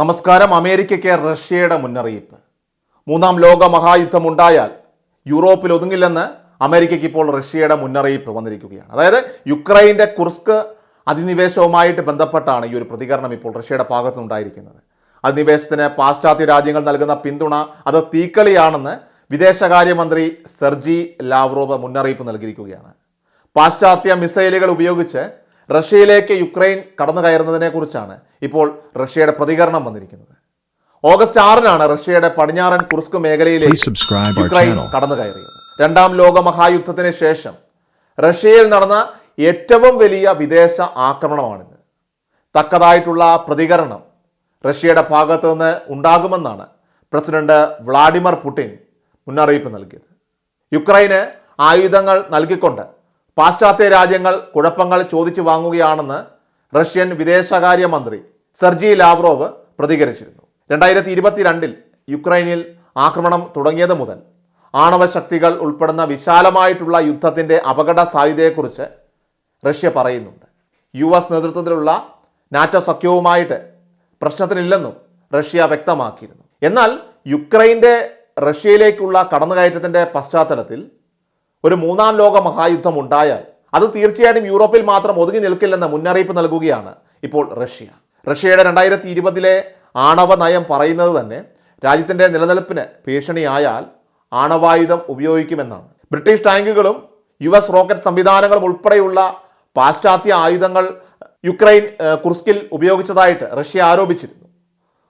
നമസ്കാരം. അമേരിക്കയ്ക്ക് റഷ്യയുടെ മുന്നറിയിപ്പ്. മൂന്നാം ലോക മഹായുദ്ധമുണ്ടായാൽ യൂറോപ്പിൽ ഒതുങ്ങില്ലെന്ന് അമേരിക്കയ്ക്ക് ഇപ്പോൾ റഷ്യയുടെ മുന്നറിയിപ്പ് വന്നിരിക്കുകയാണ്. അതായത് യുക്രൈൻ്റെ കുർസ്ക് അധിനിവേശവുമായിട്ട് ബന്ധപ്പെട്ടാണ് ഈ ഒരു പ്രതികരണം ഇപ്പോൾ റഷ്യയുടെ ഭാഗത്തുനിന്നുണ്ടായിരിക്കുന്നത്. അധിനിവേശത്തിന് പാശ്ചാത്യ രാജ്യങ്ങൾ നൽകുന്ന പിന്തുണ അത് തീക്കളിയാണെന്ന് വിദേശകാര്യമന്ത്രി സെർജി ലാവ്റോവ് മുന്നറിയിപ്പ് നൽകിയിരിക്കുകയാണ്. പാശ്ചാത്യ മിസൈലുകൾ ഉപയോഗിച്ച് റഷ്യയിലേക്ക് യുക്രൈൻ കടന്നു കയറുന്നതിനെക്കുറിച്ചാണ് ഇപ്പോൾ റഷ്യയുടെ പ്രതികരണം വന്നിരിക്കുന്നത്. ഓഗസ്റ്റ് 6-നാണ് റഷ്യയുടെ പടിഞ്ഞാറൻ കുർസ്ക് മേഖലയിലേക്ക് യുക്രൈൻ കടന്നു കയറിയത്. രണ്ടാം ലോക മഹായുദ്ധത്തിന് ശേഷം റഷ്യയിൽ നടന്ന ഏറ്റവും വലിയ വിദേശ ആക്രമണമാണിത്. തക്കതായിട്ടുള്ള പ്രതികരണം റഷ്യയുടെ ഭാഗത്തു നിന്ന് ഉണ്ടാകുമെന്നാണ് പ്രസിഡന്റ് വ്ളാഡിമിർ പുടിൻ മുന്നറിയിപ്പ് നൽകിയത്. യുക്രൈന് ആയുധങ്ങൾ നൽകിക്കൊണ്ട് പാശ്ചാത്യ രാജ്യങ്ങൾ കുഴപ്പങ്ങൾ ചോദിച്ചു വാങ്ങുകയാണെന്ന് റഷ്യൻ വിദേശകാര്യമന്ത്രി സെർജി ലാവ്റോവ് പ്രതികരിച്ചിരുന്നു. 2022 യുക്രൈനിൽ ആക്രമണം തുടങ്ങിയത് മുതൽ ആണവ ശക്തികൾ ഉൾപ്പെടുന്ന വിശാലമായിട്ടുള്ള യുദ്ധത്തിൻ്റെ അപകട സാധ്യതയെക്കുറിച്ച് റഷ്യ പറയുന്നുണ്ട്. US നേതൃത്വത്തിലുള്ള നാറ്റോ സഖ്യവുമായിട്ട് പ്രശ്നത്തിനില്ലെന്നും റഷ്യ വ്യക്തമാക്കിയിരുന്നു. എന്നാൽ യുക്രൈൻ്റെ റഷ്യയിലേക്കുള്ള കടന്നുകയറ്റത്തിൻ്റെ പശ്ചാത്തലത്തിൽ ഒരു മൂന്നാം ലോക മഹായുദ്ധം ഉണ്ടായാൽ അത് തീർച്ചയായിട്ടും യൂറോപ്പിൽ മാത്രം ഒതുങ്ങി നിൽക്കില്ലെന്ന മുന്നറിയിപ്പ് നൽകുകയാണ് ഇപ്പോൾ റഷ്യ. റഷ്യയുടെ 2020 ആണവ നയം പറയുന്നത് തന്നെ രാജ്യത്തിൻ്റെ നിലനിൽപ്പിന് ഭീഷണിയായാൽ ആണവായുധം ഉപയോഗിക്കുമെന്നാണ്. ബ്രിട്ടീഷ് ടാങ്കുകളും US റോക്കറ്റ് സംവിധാനങ്ങളും ഉൾപ്പെടെയുള്ള പാശ്ചാത്യ ആയുധങ്ങൾ യുക്രൈൻ കുർസ്കിൽ ഉപയോഗിച്ചതായിട്ട് റഷ്യ ആരോപിച്ചിരുന്നു.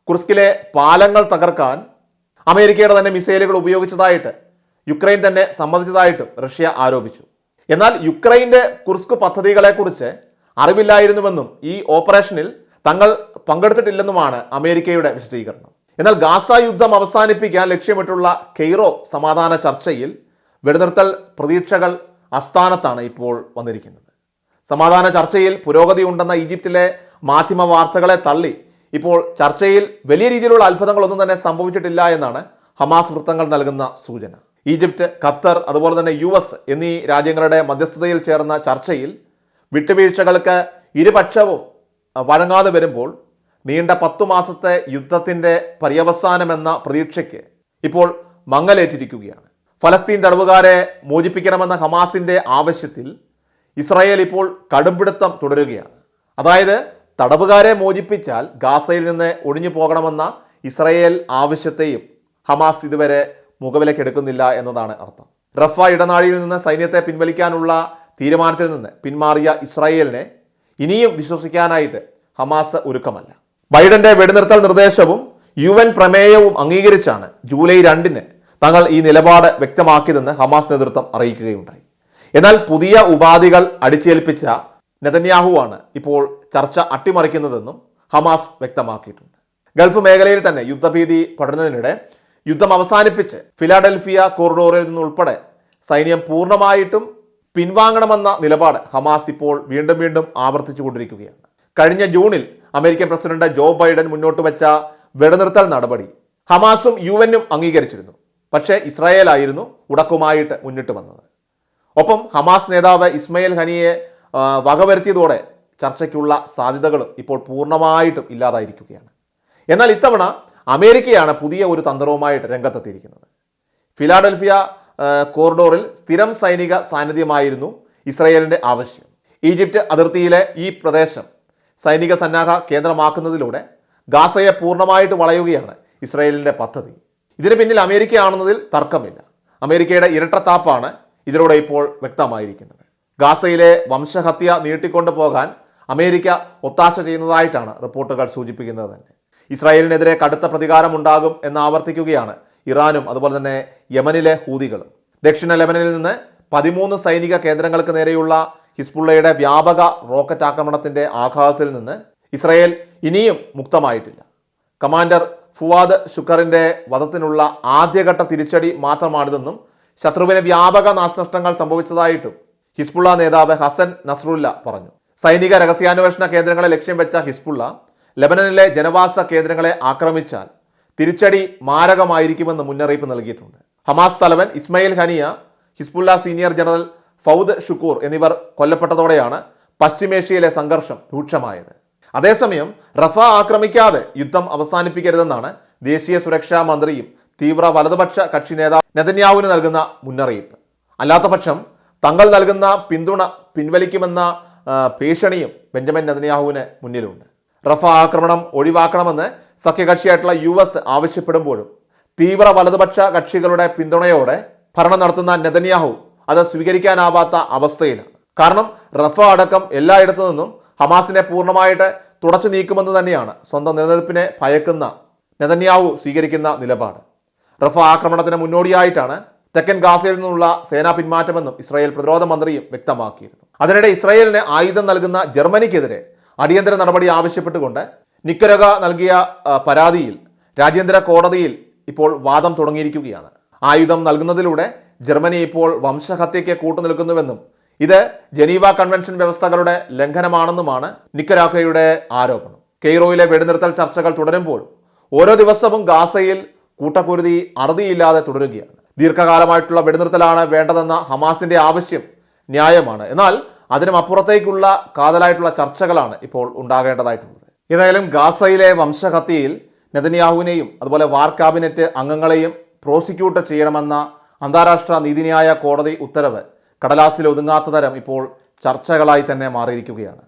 കുർസ്കിലെ പാലങ്ങൾ തകർക്കാൻ അമേരിക്കയുടെ തന്നെ മിസൈലുകൾ ഉപയോഗിച്ചതായിട്ട് യുക്രൈൻ തന്നെ സമ്മതിച്ചതായിട്ടും റഷ്യ ആരോപിച്ചു. എന്നാൽ യുക്രൈൻ്റെ കുർസ്ക് പദ്ധതികളെക്കുറിച്ച് അറിവില്ലായിരുന്നുവെന്നും ഈ ഓപ്പറേഷനിൽ തങ്ങൾ പങ്കെടുത്തിട്ടില്ലെന്നുമാണ് അമേരിക്കയുടെ വിശദീകരണം. എന്നാൽ ഗാസ യുദ്ധം അവസാനിപ്പിക്കാൻ ലക്ഷ്യമിട്ടുള്ള കെയ്റോ സമാധാന ചർച്ചയിൽ വെടിനിർത്തൽ പ്രതീക്ഷകൾ അസ്ഥാനത്താണ് ഇപ്പോൾ വന്നിരിക്കുന്നത്. സമാധാന ചർച്ചയിൽ പുരോഗതി ഉണ്ടെന്ന ഈജിപ്തിലെ മാധ്യമ വാർത്തകളെ തള്ളി ഇപ്പോൾ ചർച്ചയിൽ വലിയ രീതിയിലുള്ള അത്ഭുതങ്ങളൊന്നും തന്നെ സംഭവിച്ചിട്ടില്ല എന്നാണ് ഹമാസ് വൃത്തങ്ങൾ നൽകുന്ന സൂചന. ഈജിപ്റ്റ്, ഖത്തർ, അതുപോലെ തന്നെ US എന്നീ രാജ്യങ്ങളുടെ മധ്യസ്ഥതയിൽ ചേർന്ന ചർച്ചയിൽ വിട്ടുവീഴ്ചകൾക്ക് ഇരുപക്ഷവും വഴങ്ങാതെ വരുമ്പോൾ നീണ്ട 10 മാസത്തെ യുദ്ധത്തിൻ്റെ പര്യവസാനമെന്ന പ്രതീക്ഷയ്ക്ക് ഇപ്പോൾ മങ്ങലേറ്റിരിക്കുകയാണ്. ഫലസ്തീൻ തടവുകാരെ മോചിപ്പിക്കണമെന്ന ഹമാസിൻ്റെ ആവശ്യത്തിൽ ഇസ്രായേൽ ഇപ്പോൾ കടുംപിടുത്തം തുടരുകയാണ്. അതായത് തടവുകാരെ മോചിപ്പിച്ചാൽ ഗാസയിൽ നിന്ന് ഒഴിഞ്ഞു പോകണമെന്ന ഇസ്രായേൽ ആവശ്യത്തെയും ഹമാസ് ഇതുവരെ മുഖവിലക്കെടുക്കുന്നില്ല എന്നതാണ് അർത്ഥം. റഫ ഇടനാഴിയിൽ നിന്ന് സൈന്യത്തെ പിൻവലിക്കാനുള്ള തീരുമാനത്തിൽ നിന്ന് പിന്മാറിയ ഇസ്രായേലിനെ ഇനിയും വിശ്വസിക്കാനായിട്ട് ഹമാസ് ഒരുക്കമല്ല. ബൈഡന്റെ വെടിനിർത്തൽ നിർദ്ദേശവും UN പ്രമേയവും അംഗീകരിച്ചാണ് ജൂലൈ 2-ന് തങ്ങൾ ഈ നിലപാട് വ്യക്തമാക്കിയതെന്ന് ഹമാസ് നേതൃത്വം അറിയിക്കുകയുണ്ടായി. എന്നാൽ പുതിയ ഉപാധികൾ അടിച്ചേൽപ്പിച്ച നെതന്യാഹുവാണ് ഇപ്പോൾ ചർച്ച അട്ടിമറിക്കുന്നതെന്നും ഹമാസ് വ്യക്തമാക്കിയിട്ടുണ്ട്. ഗൾഫ് മേഖലയിൽ തന്നെ യുദ്ധഭീതി പടരുന്നതിനിടെ യുദ്ധം അവസാനിപ്പിച്ച് ഫിലാഡൽഫിയ കോറിഡോറിൽ നിന്നുൾപ്പെടെ സൈന്യം പൂർണ്ണമായിട്ടും പിൻവാങ്ങണമെന്ന നിലപാട് ഹമാസ് ഇപ്പോൾ വീണ്ടും ആവർത്തിച്ചുകൊണ്ടിരിക്കുകയാണ്. കഴിഞ്ഞ ജൂണിൽ അമേരിക്കൻ പ്രസിഡന്റ് ജോ ബൈഡൻ മുന്നോട്ട് വെച്ച വെടിനിർത്തൽ നടപടി ഹമാസും UN-ഉം അംഗീകരിച്ചിരുന്നു. പക്ഷേ ഇസ്രായേലായിരുന്നു ഉടക്കുമായിട്ട് മുന്നിട്ട് വന്നത്. ഒപ്പം ഹമാസ് നേതാവ് ഇസ്മയിൽ ഹനിയെ വകവരുത്തിയതോടെ ചർച്ചയ്ക്കുള്ള സാധ്യതകളും ഇപ്പോൾ പൂർണ്ണമായിട്ടും ഇല്ലാതായിരിക്കുകയാണ്. എന്നാൽ ഇത്തവണ അമേരിക്കയാണ് പുതിയ ഒരു തന്ത്രവുമായിട്ട് രംഗത്തെത്തിയിരിക്കുന്നത്. ഫിലാഡൽഫിയ കോറിഡോറിൽ സ്ഥിരം സൈനിക സാന്നിധ്യമായിരുന്നു ഇസ്രായേലിൻ്റെ ആവശ്യം. ഈജിപ്റ്റ് അതിർത്തിയിലെ ഈ പ്രദേശം സൈനിക സന്നാഹ കേന്ദ്രമാക്കുന്നതിലൂടെ ഗാസയെ പൂർണ്ണമായിട്ട് വളയുകയാണ് ഇസ്രായേലിൻ്റെ പദ്ധതി. ഇതിന് പിന്നിൽ അമേരിക്കയാണെന്നതിൽ തർക്കമില്ല. അമേരിക്കയുടെ ഇരട്ടത്താപ്പാണ് ഇതിലൂടെ ഇപ്പോൾ വ്യക്തമായിരിക്കുന്നത്. ഗാസയിലെ വംശഹത്യ നീട്ടിക്കൊണ്ടു പോകാൻ അമേരിക്ക ഒത്താശ ചെയ്യുന്നതായിട്ടാണ് റിപ്പോർട്ടുകൾ സൂചിപ്പിക്കുന്നത് തന്നെ. ഇസ്രായേലിനെതിരെ കടുത്ത പ്രതികാരമുണ്ടാകും എന്ന് ആവർത്തിക്കുകയാണ് ഇറാനും അതുപോലെ തന്നെ യമനിലെ ഹൂതികളും. ദക്ഷിണ ലെബനനിൽ നിന്ന് 13 സൈനിക കേന്ദ്രങ്ങൾക്ക് നേരെയുള്ള ഹിസ്ബുള്ളയുടെ വ്യാപക റോക്കറ്റ് ആക്രമണത്തിൻ്റെ ആഘാതത്തിൽ നിന്ന് ഇസ്രായേൽ ഇനിയും മുക്തമായിട്ടില്ല. കമാൻഡർ ഫുവാദ് ഷുക്കറിൻ്റെ വധത്തിനുള്ള ആദ്യഘട്ട തിരിച്ചടി മാത്രമാണിതെന്നും ശത്രുവിന് വ്യാപക നാശനഷ്ടങ്ങൾ സംഭവിച്ചതായിട്ടും ഹിസ്ബുള്ള നേതാവ് ഹസൻ നസ്രുല്ല പറഞ്ഞു. സൈനിക രഹസ്യാന്വേഷണ കേന്ദ്രങ്ങളെ ലക്ഷ്യം വെച്ച ഹിസ്ബുള്ള ലെബനനിലെ ജനവാസ കേന്ദ്രങ്ങളെ ആക്രമിച്ചാൽ തിരിച്ചടി മാരകമായിരിക്കുമെന്ന് മുന്നറിയിപ്പ് നൽകിയിട്ടുണ്ട്. ഹമാസ് തലവൻ Ismail Haniyeh, Hezbollah senior general Fuad Shukr എന്നിവർ കൊല്ലപ്പെട്ടതോടെയാണ് പശ്ചിമേഷ്യയിലെ സംഘർഷം രൂക്ഷമായത്. അതേസമയം റഫ ആക്രമിക്കാതെ യുദ്ധം അവസാനിപ്പിക്കരുതെന്നാണ് ദേശീയ സുരക്ഷാ മന്ത്രിയും തീവ്ര വലതുപക്ഷ കക്ഷി നേതാവ് നെതന്യാഹുവിന് നൽകുന്ന മുന്നറിയിപ്പ്. അല്ലാത്തപക്ഷം തങ്ങൾ നൽകുന്ന പിന്തുണ പിൻവലിക്കുമെന്ന ഭീഷണിയും ബെഞ്ചമിൻ നെതന്യാഹുവിന് മുന്നിലുണ്ട്. റഫ ആക്രമണം ഒഴിവാക്കണമെന്ന് സഖ്യകക്ഷിയായിട്ടുള്ള US ആവശ്യപ്പെടുമ്പോഴും തീവ്ര വലതുപക്ഷ കക്ഷികളുടെ പിന്തുണയോടെ ഭരണം നടത്തുന്ന നെതന്യാഹു അത് സ്വീകരിക്കാനാവാത്ത അവസ്ഥയിലാണ്. കാരണം റഫ അടക്കം എല്ലായിടത്തു നിന്നും ഹമാസിനെ പൂർണ്ണമായിട്ട് തുടച്ചു നീക്കുമെന്ന് തന്നെയാണ് സ്വന്തം നിലനിൽപ്പിനെ ഭയക്കുന്ന നെതന്യാഹു സ്വീകരിക്കുന്ന നിലപാട്. റഫ ആക്രമണത്തിന് മുന്നോടിയായിട്ടാണ് തെക്കൻ ഗാസയിൽ നിന്നുള്ള സേനാ പിന്മാറ്റമെന്നും ഇസ്രായേൽ പ്രതിരോധ മന്ത്രിയും വ്യക്തമാക്കിയിരുന്നു. അതിനിടെ ഇസ്രായേലിന് ആയുധം നൽകുന്ന ജർമ്മനിക്കെതിരെ അടിയന്തര നടപടി ആവശ്യപ്പെട്ടുകൊണ്ട് നിക്കരഗ നൽകിയ പരാതിയിൽ രാജ്യാന്തര കോടതിയിൽ ഇപ്പോൾ വാദം തുടങ്ങിയിരിക്കുകയാണ്. ആയുധം നൽകുന്നതിലൂടെ ജർമ്മനി ഇപ്പോൾ വംശഹത്യയ്ക്ക് കൂട്ടുനിൽക്കുന്നുവെന്നും ഇത് ജനീവ കൺവെൻഷൻ വ്യവസ്ഥകളുടെ ലംഘനമാണെന്നുമാണ് നിക്കരാഗയുടെ ആരോപണം. കെയ്റോയിലെ വെടിനിർത്തൽ ചർച്ചകൾ തുടരുമ്പോഴും ഓരോ ദിവസവും ഗാസയിൽ കൂട്ടക്കുരുതി അറുതിയില്ലാതെ തുടരുകയാണ്. ദീർഘകാലമായിട്ടുള്ള വെടിനിർത്തലാണ് വേണ്ടതെന്ന ഹമാസിന്റെ ആവശ്യം ന്യായമാണ്. എന്നാൽ അതിനും അപ്പുറത്തേക്കുള്ള കാതലായിട്ടുള്ള ചർച്ചകളാണ് ഇപ്പോൾ ഉണ്ടാകേണ്ടതായിട്ടുള്ളത്. ഏതായാലും ഗാസയിലെ വംശഹത്യയിൽ നെതന്യാഹുവിനെയും അതുപോലെ വാർ ക്യാബിനറ്റ് അംഗങ്ങളെയും പ്രോസിക്യൂട്ട് ചെയ്യണമെന്ന അന്താരാഷ്ട്ര നീതിന്യായ കോടതി ഉത്തരവ് കടലാസിൽ ഒതുങ്ങാത്ത തരം ഇപ്പോൾ ചർച്ചകളായി തന്നെ മാറിയിരിക്കുകയാണ്.